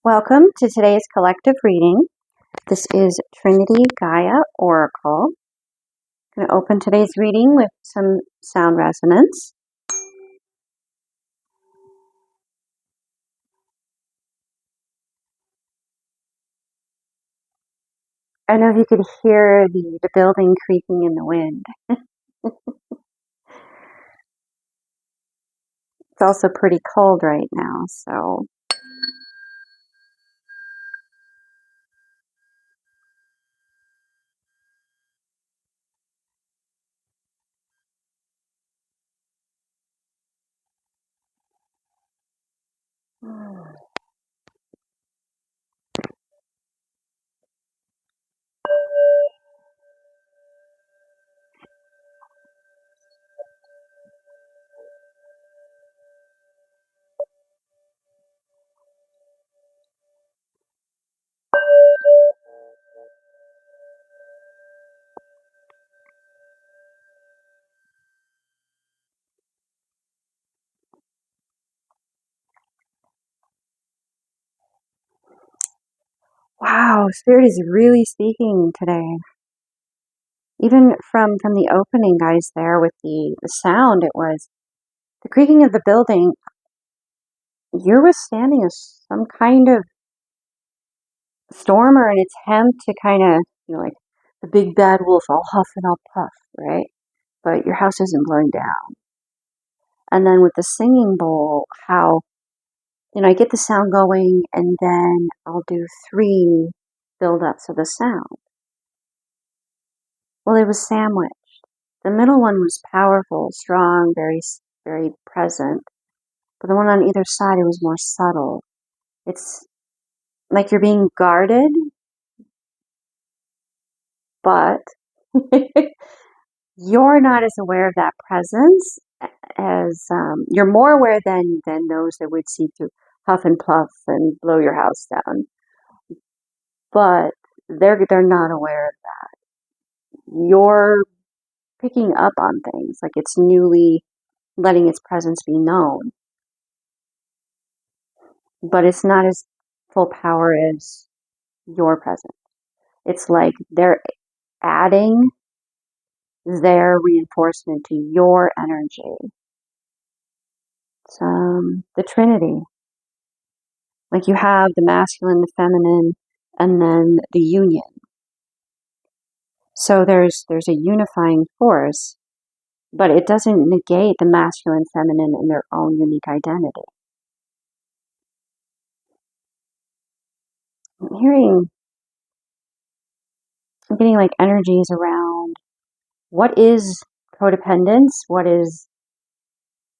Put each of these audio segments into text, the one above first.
Welcome to today's collective reading. This is Trinity Gaia Oracle. I'm going to open today's reading with some sound resonance. I don't know if you could hear the building creaking in the wind. It's also pretty cold right now, so wow, Spirit is really speaking today. Even from the opening, guys, there with the sound, it was the creaking of the building. You're withstanding some kind of storm or an attempt to kind of, like the big bad wolf, I'll huff and I'll puff, right? But your house isn't blowing down. And then with the singing bowl, how, I get the sound going and then I'll do 3 build-ups of the sound. Well, it was sandwiched. The middle one was powerful, strong, very, very present. But the one on either side, it was more subtle. It's like you're being guarded, but you're not as aware of that presence as you're more aware than those that would seek to huff and puff and blow your house down. But they're not aware of that. You're picking up on things, like it's newly letting its presence be known. But it's not as full power as your presence. It's like they're adding their reinforcement to your energy. It's the Trinity. Like you have the masculine, the feminine, and then the union. So there's a unifying force, but it doesn't negate the masculine, feminine, and their own unique identity. I'm getting like energies around what is codependence, what is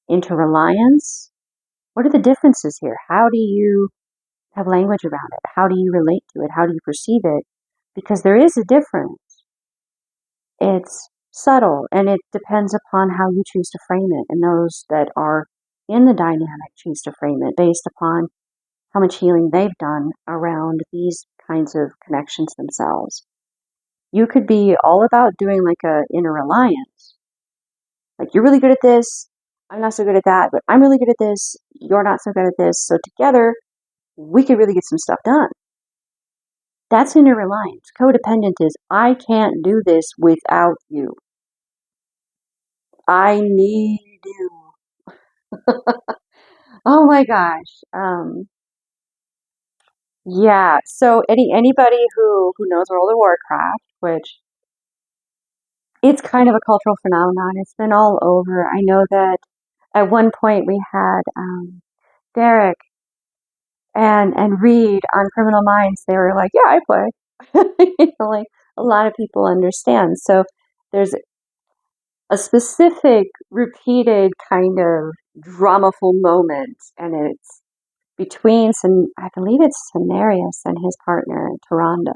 interreliance, what are the differences here? How do you have language around it? How do you relate to it? How do you perceive it? Because there is a difference. It's subtle, and it depends upon how you choose to frame it, and those that are in the dynamic choose to frame it based upon how much healing they've done around these kinds of connections themselves. You could be all about doing like a inner alliance. Like, you're really good at this, I'm not so good at that, but I'm really good at this, you're not so good at this, so together we could really get some stuff done. That's inner reliance. Codependent is, I can't do this without you. I need you. Oh my gosh. Yeah. So anybody who knows World of Warcraft, which it's kind of a cultural phenomenon. It's been all over. I know that at one point we had Derek and Reed on Criminal Minds. They were like, "Yeah, I play." Like a lot of people understand. So there's a specific, repeated kind of dramaful moment, and it's between I believe it's Cenarius and his partner, Tyrande.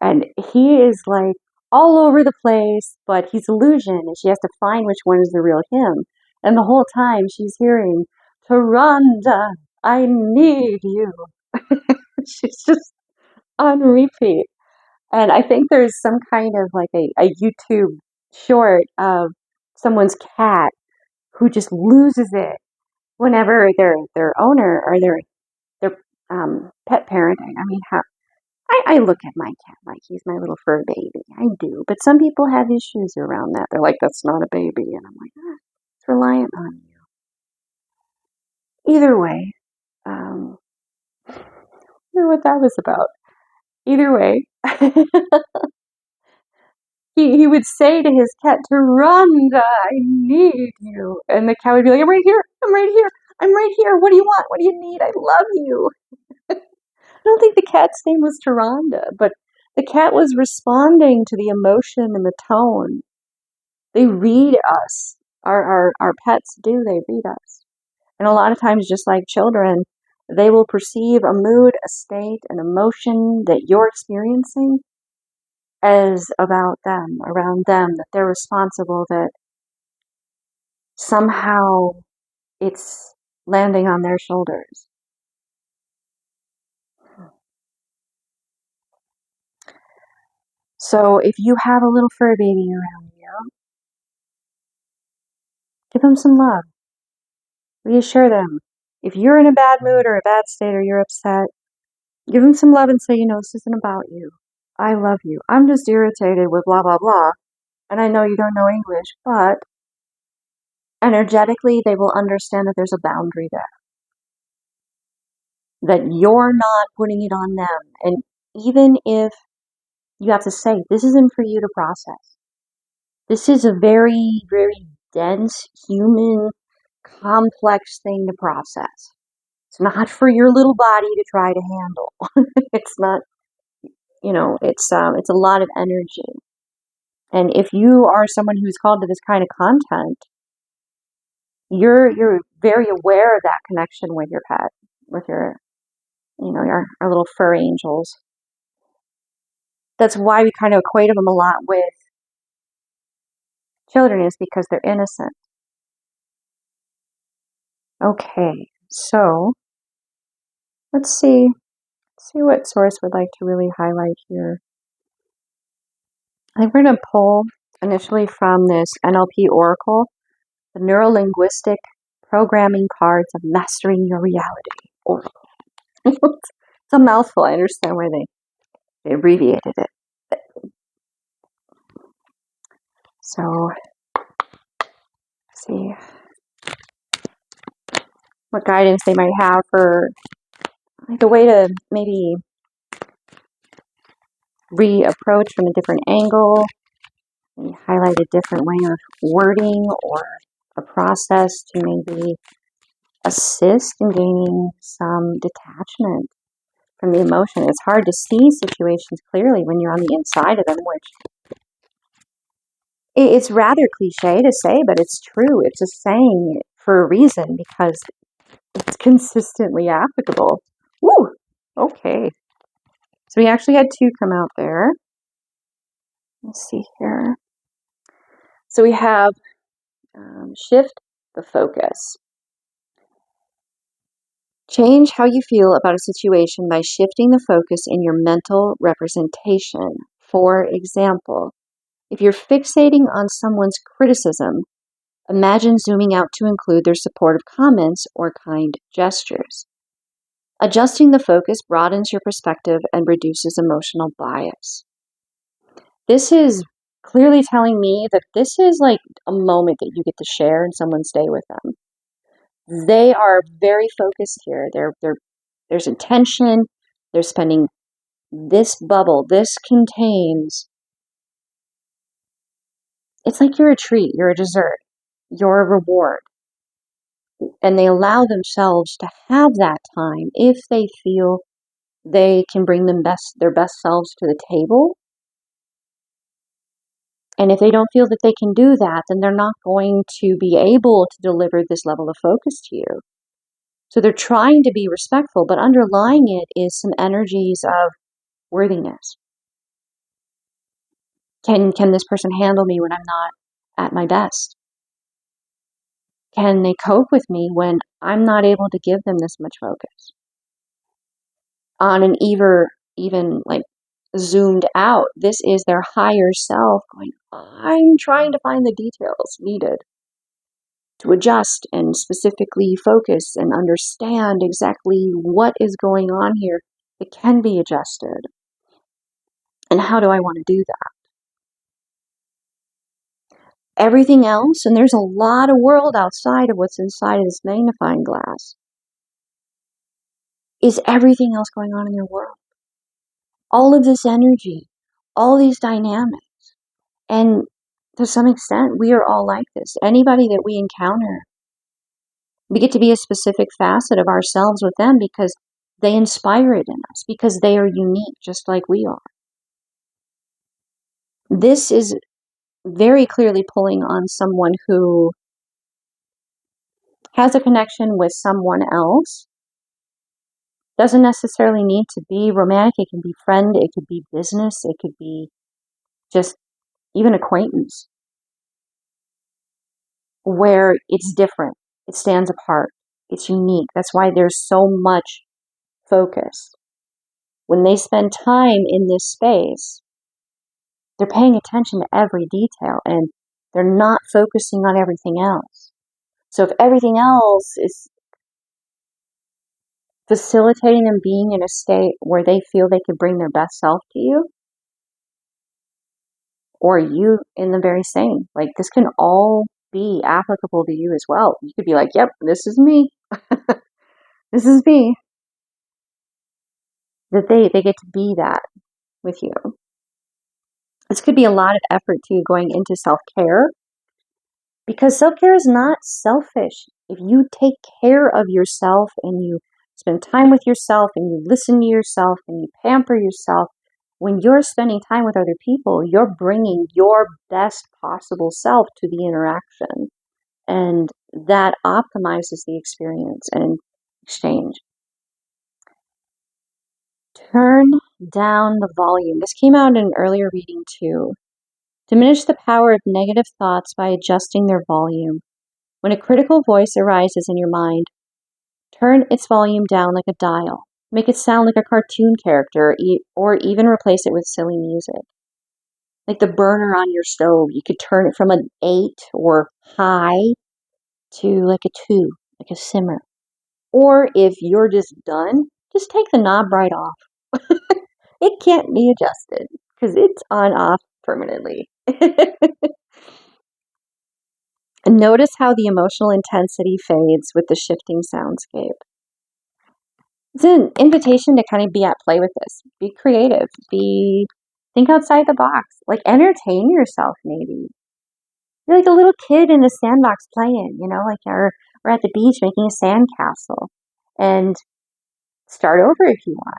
And he is like all over the place, but he's illusion, and she has to find which one is the real him. And the whole time she's hearing, Tyrande, I need you. She's just on repeat. And I think there's some kind of like a YouTube short of someone's cat who just loses it whenever their owner or their pet parenting. I mean, I look at my cat like he's my little fur baby. I do. But some people have issues around that. They're like, that's not a baby. And I'm like, it's reliant on you. Either way, I don't know what that was about. Either way, he would say to his cat, Rhonda, I need you. And the cat would be like, I'm right here. I'm right here. I'm right here. What do you want? What do you need? I love you. I don't think the cat's name was Taronda, but the cat was responding to the emotion and the tone. They read us. Our pets do. They read us. And a lot of times, just like children, they will perceive a mood, a state, an emotion that you're experiencing as about them, around them, that they're responsible, that somehow it's landing on their shoulders. So if you have a little fur baby around you, give them some love. Reassure them. If you're in a bad mood or a bad state or you're upset, give them some love and say, this isn't about you. I love you. I'm just irritated with blah, blah, blah. And I know you don't know English, but energetically, they will understand that there's a boundary there. That you're not putting it on them. And even if you have to say, this isn't for you to process. This is a very, very dense, human, complex thing to process. It's not for your little body to try to handle. It's not, it's a lot of energy. And if you are someone who's called to this kind of content, you're very aware of that connection with your pet, with your, our little fur angels. That's why we kind of equate them a lot with children, is because they're innocent. Okay, so let's see what source would like to really highlight here. I think we're going to pull initially from this NLP Oracle, the Neuro-Linguistic Programming Cards of Mastering Your Reality Oracle. It's a mouthful. I understand why they abbreviated it. So, let's see what guidance they might have for the way to maybe reapproach from a different angle, maybe highlight a different way of wording or a process to maybe assist in gaining some detachment from the emotion. It's hard to see situations clearly when you're on the inside of them, which it's rather cliche to say, but it's true. It's a saying for a reason because it's consistently applicable. Woo! Okay. So we actually had two come out there. Let's see here. So we have shift the focus. Change how you feel about a situation by shifting the focus in your mental representation. For example, if you're fixating on someone's criticism, imagine zooming out to include their supportive comments or kind gestures. Adjusting the focus broadens your perspective and reduces emotional bias. This is clearly telling me that this is like a moment that you get to share and someone's day with them. They are very focused here. There's intention. They're spending this bubble. This contains. It's like you're a treat. You're a dessert. You're a reward. And they allow themselves to have that time if they feel they can bring their best selves to the table. And if they don't feel that they can do that, then they're not going to be able to deliver this level of focus to you. So they're trying to be respectful, but underlying it is some energies of worthiness. Can this person handle me when I'm not at my best? Can they cope with me when I'm not able to give them this much focus? On an even like zoomed out, this is their higher self going, I'm trying to find the details needed. to adjust and specifically focus and understand exactly what is going on here, it can be adjusted. And how do I want to do that? Everything else, and there's a lot of world outside of what's inside of this magnifying glass, is everything else going on in your world. All of this energy, all these dynamics. And to some extent, we are all like this. Anybody that we encounter, we get to be a specific facet of ourselves with them because they inspire it in us, because they are unique, just like we are. This is very clearly pulling on someone who has a connection with someone else. Doesn't necessarily need to be romantic. It can be friend, it could be business, it could be just even acquaintance, where it's different, it stands apart, it's unique. That's why there's so much focus. When they spend time in this space, they're paying attention to every detail and they're not focusing on everything else. So if everything else is facilitating them being in a state where they feel they could bring their best self to you, or you in the very same, like this can all be applicable to you as well. You could be like, yep, this is me. This is me. That they get to be that with you. This could be a lot of effort too, going into self-care, because self-care is not selfish. If you take care of yourself and you spend time with yourself and you listen to yourself and you pamper yourself, when you're spending time with other people, you're bringing your best possible self to the interaction. And that optimizes the experience and exchange. Turn down the volume. This came out in an earlier reading too. Diminish the power of negative thoughts by adjusting their volume. When a critical voice arises in your mind, turn its volume down like a dial. Make it sound like a cartoon character, or even replace it with silly music. Like the burner on your stove, you could turn it from an 8 or high to like a 2, like a simmer. Or if you're just done, just take the knob right off. It can't be adjusted because it's on off permanently. And notice how the emotional intensity fades with the shifting soundscape. It's an invitation to kind of be at play with this. Be creative. Think outside the box. Like entertain yourself maybe. You're like a little kid in a sandbox playing, like we're at the beach making a sandcastle. And start over if you want.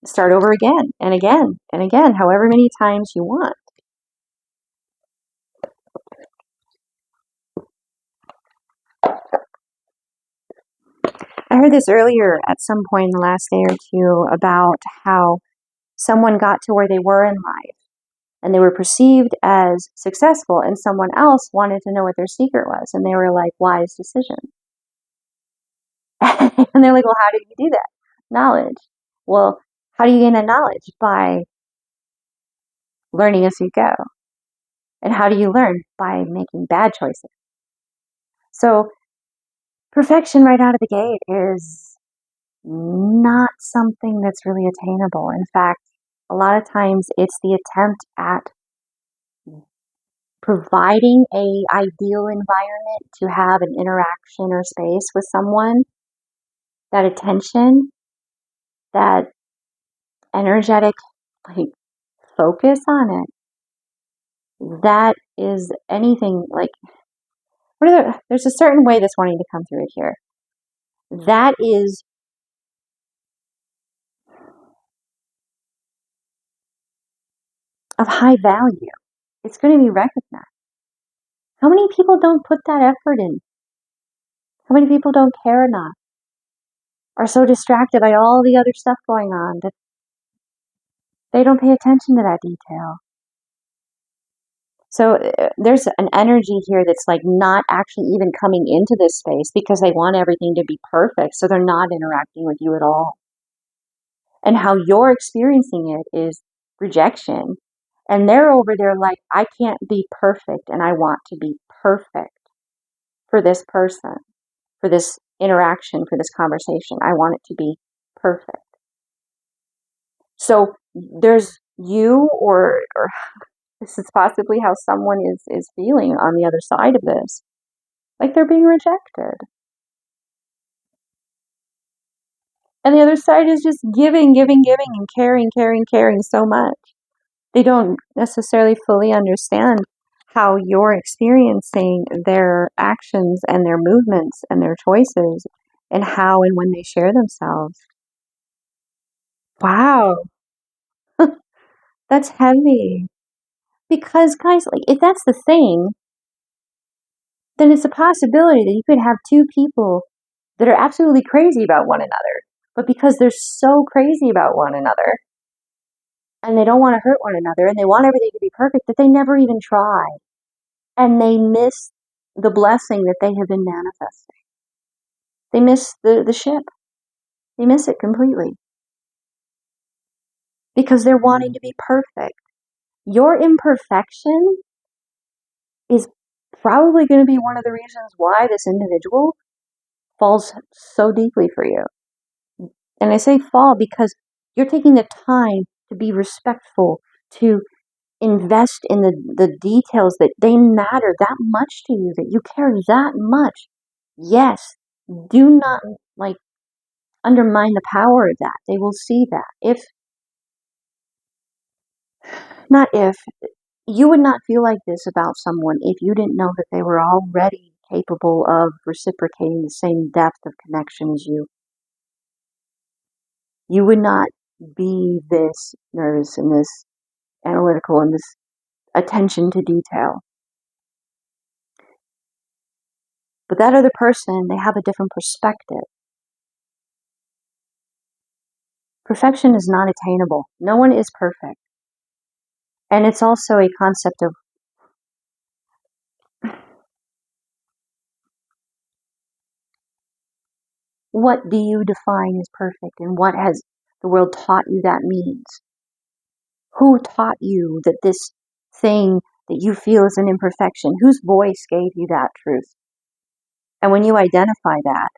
Start over again and again and again, however many times you want. I heard this earlier at some point in the last day or two about how someone got to where they were in life and they were perceived as successful, and someone else wanted to know what their secret was, and they were like, wise decision. And they're like, well, how did you do that? Knowledge. Well, how do you gain that knowledge? By learning as you go. And how do you learn? By making bad choices. So perfection right out of the gate is not something that's really attainable. In fact, a lot of times it's the attempt at providing a ideal environment to have an interaction or space with someone, that attention, that energetic like focus on it. That is anything like there's a certain way that's wanting to come through it here. That is of high value. It's going to be recognized. How many people don't put that effort in? How many people don't care enough? Are so distracted by all the other stuff going on that they don't pay attention to that detail. So there's an energy here that's like not actually even coming into this space because they want everything to be perfect. So they're not interacting with you at all. And how you're experiencing it is rejection. And they're over there like, I can't be perfect and I want to be perfect. for this person, for this interaction, for this conversation. I want it to be perfect. So there's you, or this is possibly how someone is feeling on the other side of this. Like they're being rejected. And the other side is just giving, giving, giving, and caring, caring, caring so much. They don't necessarily fully understand how you're experiencing their actions and their movements and their choices and how and when they share themselves. Wow, that's heavy. Because, guys, like, if that's the thing, then it's a possibility that you could have two people that are absolutely crazy about one another. But because they're so crazy about one another, and they don't want to hurt one another, and they want everything to be perfect, that they never even try. And they miss the blessing that they have been manifesting. They miss the ship. They miss it completely. Because they're wanting to be perfect. Your imperfection is probably going to be one of the reasons why this individual falls so deeply for you. And I say fall because you're taking the time to be respectful, to invest in the details that they matter that much to you, that you care that much. Yes, do not undermine the power of that. They will see that. If you would not feel like this about someone if you didn't know that they were already capable of reciprocating the same depth of connection as you. You would not be this nervous and this analytical and this attention to detail. But that other person, they have a different perspective. Perfection is not attainable. No one is perfect. And it's also a concept of what do you define as perfect, and what has the world taught you that means? Who taught you that this thing that you feel is an imperfection? Whose voice gave you that truth? And when you identify that,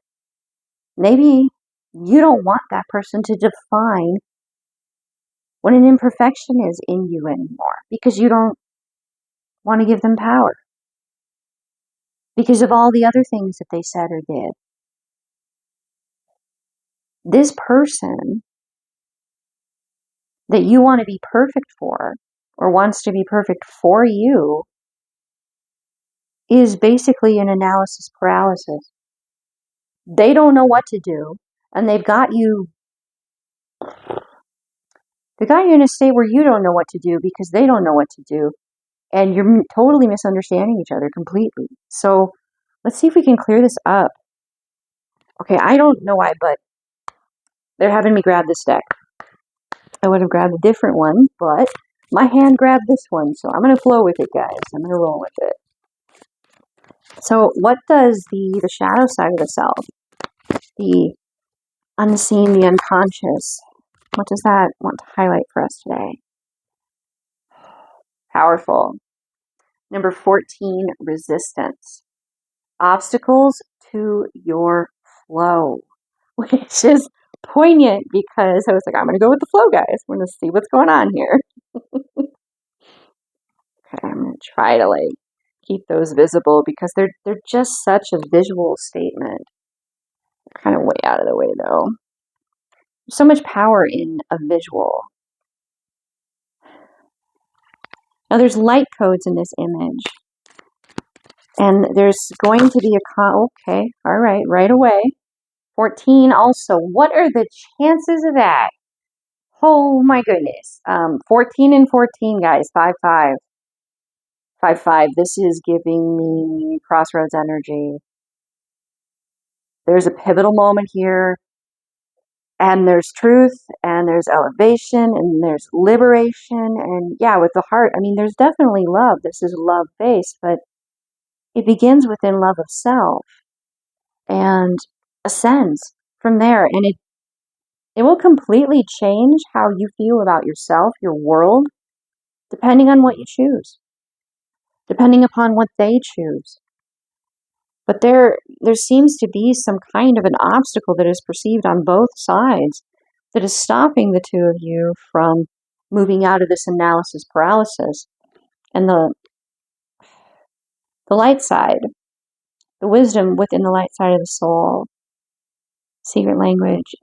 maybe you don't want that person to define what an imperfection is in you anymore, because you don't want to give them power because of all the other things that they said or did. This person that you want to be perfect for, or wants to be perfect for you, is basically an analysis paralysis. They don't know what to do, and they've got you in a state where you don't know what to do because they don't know what to do, and you're totally misunderstanding each other completely. So let's see if we can clear this up. Okay, I don't know why, but they're having me grab this deck. I would have grabbed a different one, but my hand grabbed this one, so I'm going to flow with it, guys. I'm going to roll with it. So what does the shadow side of the self, the unseen, the unconscious, what does that want to highlight for us today? Powerful. Number 14, resistance. Obstacles to your flow, which is poignant because I was like, I'm going to go with the flow, guys. I'm going to see what's going on here. Okay, I'm going to try to keep those visible because they're just such a visual statement. They're kind of way out of the way though. There's so much power in a visual. Now there's light codes in this image. And there's going to be okay, all right away. 14 also. What are the chances of that? Oh my goodness. 14 and 14, guys. 5-5. 5-5. This is giving me crossroads energy. There's a pivotal moment here. And there's truth, and there's elevation, and there's liberation. And yeah, with the heart, I mean, there's definitely love. This is love-based, but it begins within love of self and ascends from there. And it will completely change how you feel about yourself, your world, depending on what you choose, depending upon what they choose. But there seems to be some kind of an obstacle that is perceived on both sides that is stopping the two of you from moving out of this analysis paralysis. And the light side, the wisdom within the light side of the soul, secret language,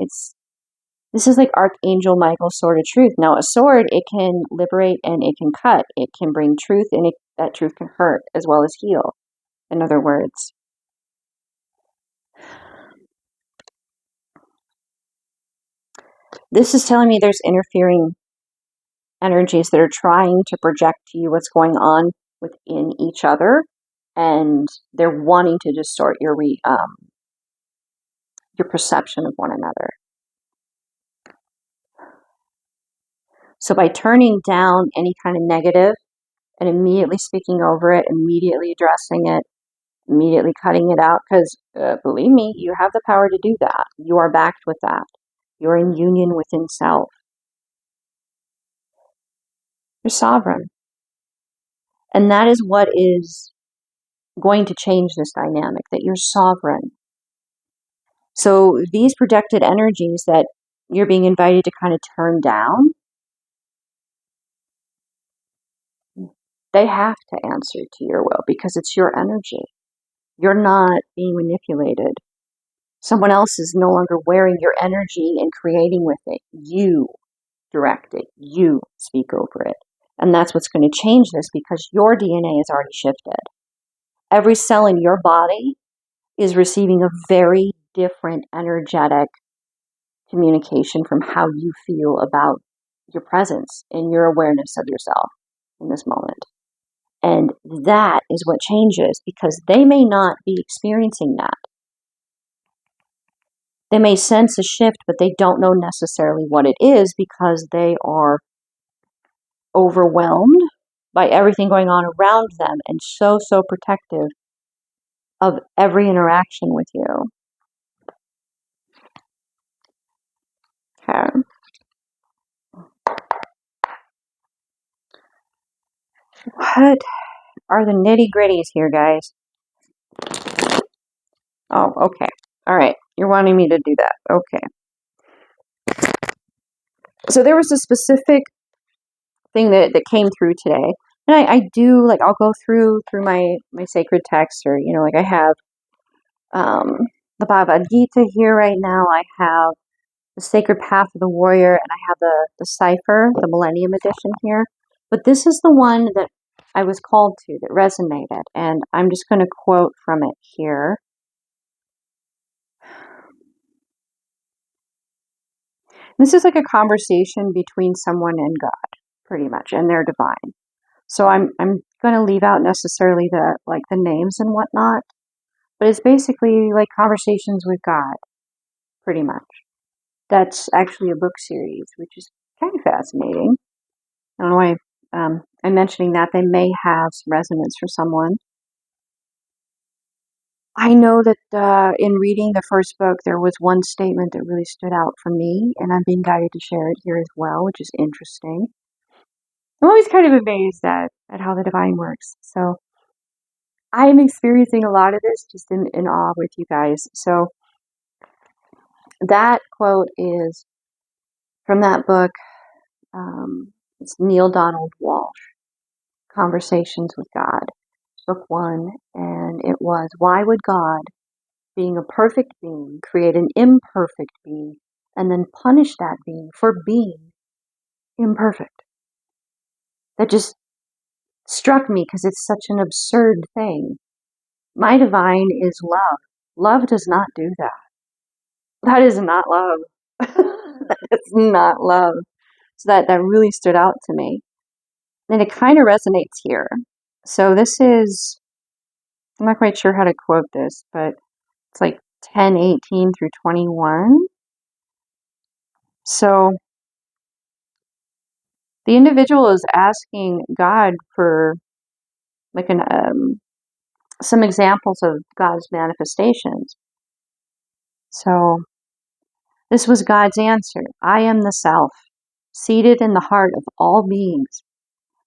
this is like Archangel Michael's sword of truth. Now, a sword, it can liberate and it can cut. It can bring truth, and that truth can hurt as well as heal, in other words. This is telling me there's interfering energies that are trying to project to you what's going on within each other, and they're wanting to distort your perception of one another. So by turning down any kind of negative and immediately speaking over it, immediately addressing it, immediately cutting it out, because believe me, you have the power to do that. You are backed with that. You're in union within self. You're sovereign. And that is what is going to change this dynamic, that you're sovereign. So these projected energies that you're being invited to kind of turn down, they have to answer to your will because it's your energy. You're not being manipulated. Someone else is no longer wearing your energy and creating with it. You direct it. You speak over it. And that's what's going to change this because your DNA is already shifted. Every cell in your body is receiving a very different energetic communication from how you feel about your presence and your awareness of yourself in this moment. And that is what changes because they may not be experiencing that. They may sense a shift, but they don't know necessarily what it is because they are overwhelmed by everything going on around them and so protective of every interaction with you. Okay. What are the nitty-gritties here, guys? Oh, okay. All right. You're wanting me to do that. Okay. So there was a specific thing that came through today. And I do, like, I'll go through my sacred text, or, like I have the Bhagavad Gita here right now. I have the Sacred Path of the Warrior, and I have the Cipher, the Millennium Edition here. But this is the one that I was called to, that resonated, and I'm just going to quote from it here. This is like a conversation between someone and God, pretty much, and their divine. So I'm going to leave out necessarily the names and whatnot, but it's basically like conversations with God, pretty much. That's actually a book series, which is kind of fascinating. I don't know why I'm mentioning that. They may have some resonance for someone. I know that in reading the first book, there was one statement that really stood out for me, and I'm being guided to share it here as well, which is interesting. I'm always kind of amazed at how the divine works. So I'm experiencing a lot of this just in awe with you guys. So that quote is from that book. It's Neil Donald Walsh, Conversations with God, book 1. And it was, why would God, being a perfect being, create an imperfect being and then punish that being for being imperfect? That just struck me because it's such an absurd thing. My divine is love. Love does not do that. That is not love. That is not love. So that really stood out to me. And it kind of resonates here. So this is, I'm not quite sure how to quote this, but it's like 10:18 through 21. So the individual is asking God for like some examples of God's manifestations. So this was God's answer. I am the self, seated in the heart of all beings.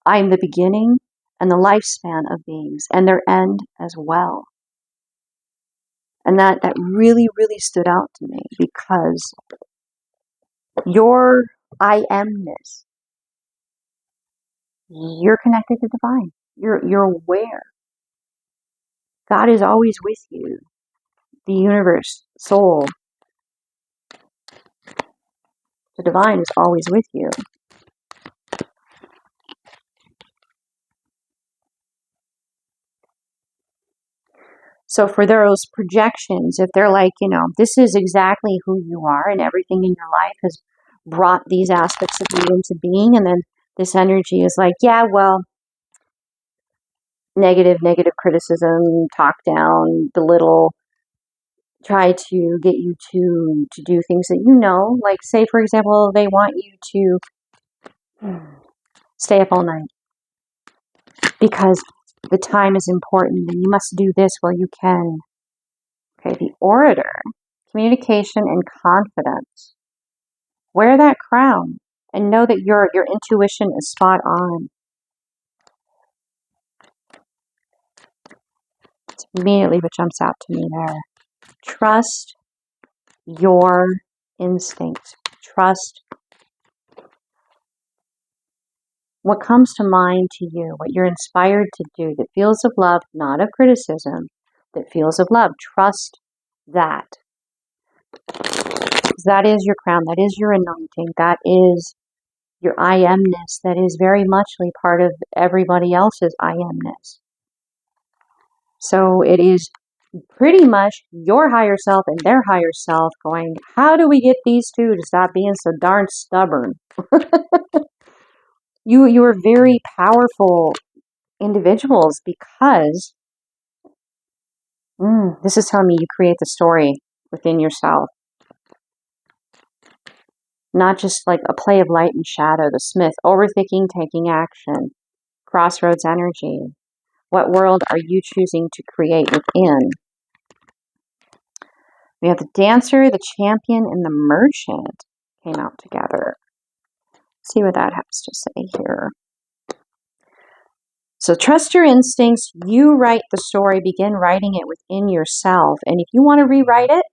I am the beginning and the lifespan of beings, and their end as well. And that really, really stood out to me, because your I amness, you're connected to divine. You're aware. God is always with you. The universe, soul, the divine is always with you. So for those projections, if they're like, this is exactly who you are and everything in your life has brought these aspects of you into being, and then this energy is like, yeah, well, negative criticism, talk down, belittle, try to get you to do things that like, say, for example, they want you to stay up all night because the time is important and you must do this while you can. Okay, the orator, communication and confidence. Wear that crown and know that your intuition is spot on. It's immediately what jumps out to me there. Trust your instinct. Trust what comes to mind to you, what you're inspired to do, that feels of love, not of criticism, that feels of love. Trust that. That is your crown. That is your anointing. That is your I amness. That is very muchly part of everybody else's I amness. So it is pretty much your higher self and their higher self going, how do we get these two to stop being so darn stubborn? You are very powerful individuals, because this is telling me you create the story within yourself. Not just like a play of light and shadow, the Smith, overthinking, taking action, crossroads energy. What world are you choosing to create within? We have the dancer, the champion, and the merchant came out together. Let's see what that has to say here. So trust your instincts. You write the story. Begin writing it within yourself. And if you want to rewrite it,